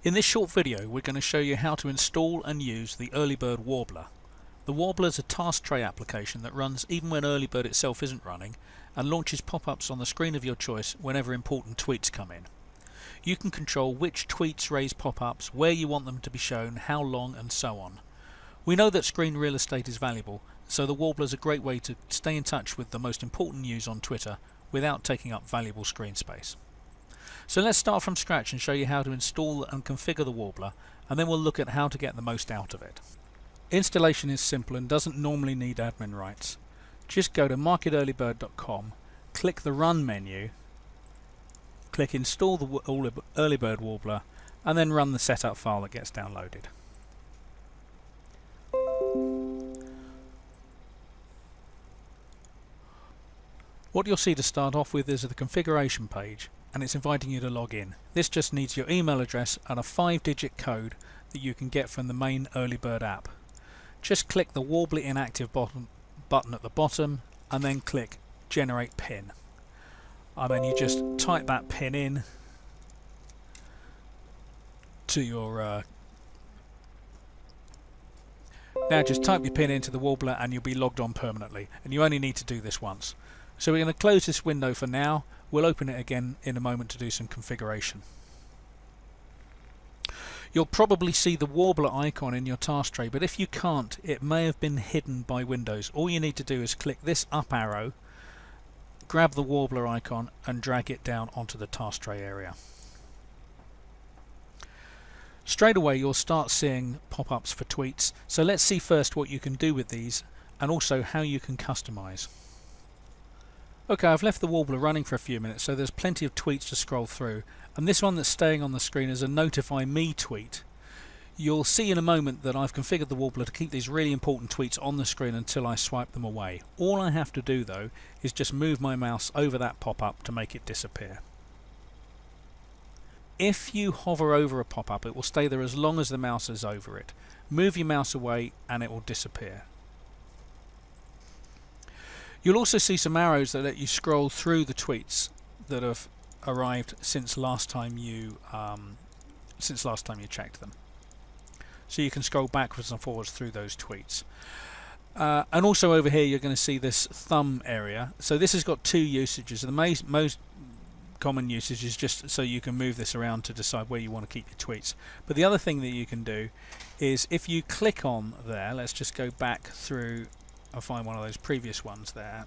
In this short video we're going to show you how to install and use the EarlyBird Warbler. The Warbler is a task tray application that runs even when EarlyBird itself isn't running and launches pop-ups on the screen of your choice whenever important tweets come in. You can control which tweets raise pop-ups, where you want them to be shown, how long, and so on. We know that screen real estate is valuable, so the Warbler is a great way to stay in touch with the most important news on Twitter without taking up valuable screen space. So let's start from scratch and show you how to install and configure the Warbler, and then we'll look at how to get the most out of it. Installation is simple and doesn't normally need admin rights. Just go to marketearlybird.com, click the Run menu, click Install the EarlyBird Warbler, and then run the setup file that gets downloaded. What you'll see to start off with is the configuration page, and it's inviting you to log in. This just needs your email address and a 5-digit code that you can get from the main EarlyBird app. Just click the Warbler inactive button at the bottom and then click Generate PIN. And then you just type that PIN in to your now just type your PIN into the Warbler and you'll be logged on permanently, and you only need to do this once. So we're going to close this window for now. We'll open it again in a moment to do some configuration. You'll probably see the Warbler icon in your task tray, but if you can't, it may have been hidden by Windows. All you need to do is click this up arrow, grab the Warbler icon and drag it down onto the task tray area. Straight away you'll start seeing pop-ups for tweets, so let's see first what you can do with these and also how you can customize. Okay, I've left the Warbler running for a few minutes, so there's plenty of tweets to scroll through, and this one that's staying on the screen is a Notify Me tweet. You'll see in a moment that I've configured the Warbler to keep these really important tweets on the screen until I swipe them away. All I have to do though is just move my mouse over that pop-up to make it disappear. If you hover over a pop-up, it will stay there as long as the mouse is over it. Move your mouse away and it will disappear. You'll also see some arrows that let you scroll through the tweets that have arrived since last time you checked them. So you can scroll backwards and forwards through those tweets. And also over here you're going to see this thumb area. So this has got two usages. The most common usage is just so you can move this around to decide where you want to keep your tweets. But the other thing that you can do is if you click on there, let's just go back through. I'll find one of those previous ones there.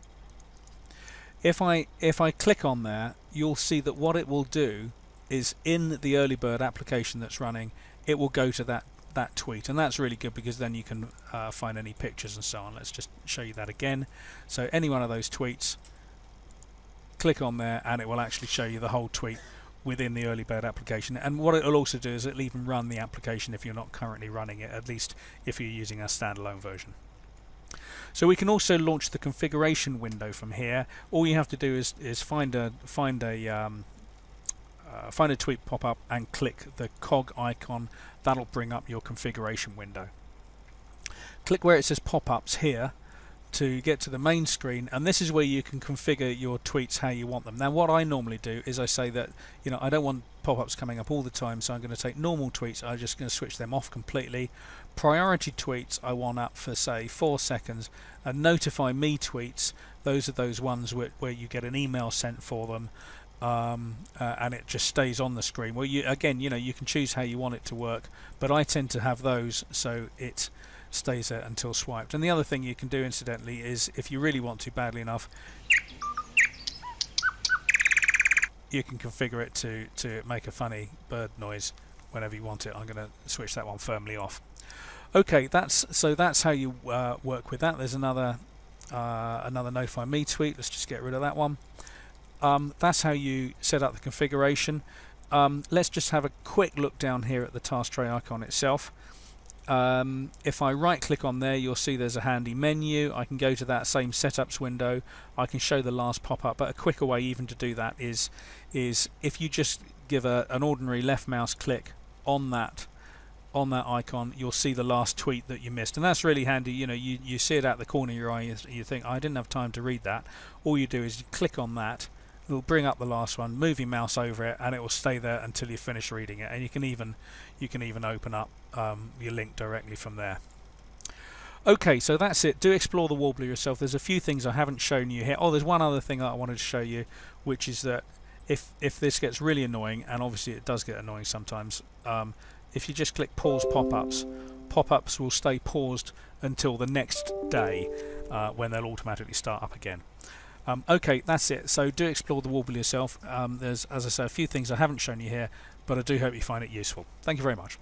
If I click on there, you'll see that what it will do is in the EarlyBird application that's running, it will go to that tweet, and that's really good because then you can find any pictures and so on. Let's just show you that again. So any one of those tweets, click on there and it will actually show you the whole tweet within the EarlyBird application. And what it will also do is it'll even run the application if you're not currently running it, at least if you're using a standalone version. So we can also launch the configuration window from here. All you have to do is find a tweet pop-up and click the cog icon. That'll bring up your configuration window. Click where it says pop-ups here to get to the main screen, and this is where you can configure your tweets how you want them. Now what I normally do is I say that I don't want pop-ups coming up all the time, so I'm going to take normal tweets. I'm just going to switch them off completely. Priority tweets I want up for say 4 seconds, and Notify Me tweets, those are those ones where you get an email sent for them, and it just stays on the screen. Well, you can choose how you want it to work, but I tend to have those so it stays there until swiped. And the other thing you can do incidentally is, if you really want to badly enough, you can configure it to make a funny bird noise whenever you want it. I'm going to switch that one firmly off. Okay, that's how you work with that. There's another Notify Me tweet. Let's just get rid of that one. That's how you set up the configuration. Let's just have a quick look down here at the task tray icon itself. If I right click on there, you'll see there's a handy menu. I can go to that same setups window. I can show the last pop-up, but a quicker way even to do that is if you just give an ordinary left mouse click on that icon, you'll see the last tweet that you missed, and that's really handy. You see it out the corner of your eye, you think, I didn't have time to read that. All you do is you click on that It'll bring up the last one, move your mouse over it, and it will stay there until you finish reading it. And you can even open up your link directly from there. Okay, so that's it. Do explore the Warbler yourself. There's a few things I haven't shown you here. Oh, there's one other thing that I wanted to show you, which is that if this gets really annoying, and obviously it does get annoying sometimes, if you just click pause pop-ups, pop-ups will stay paused until the next day when they'll automatically start up again. Okay, that's it. So do explore the Warbler yourself. There's, as I say, a few things I haven't shown you here, but I do hope you find it useful. Thank you very much.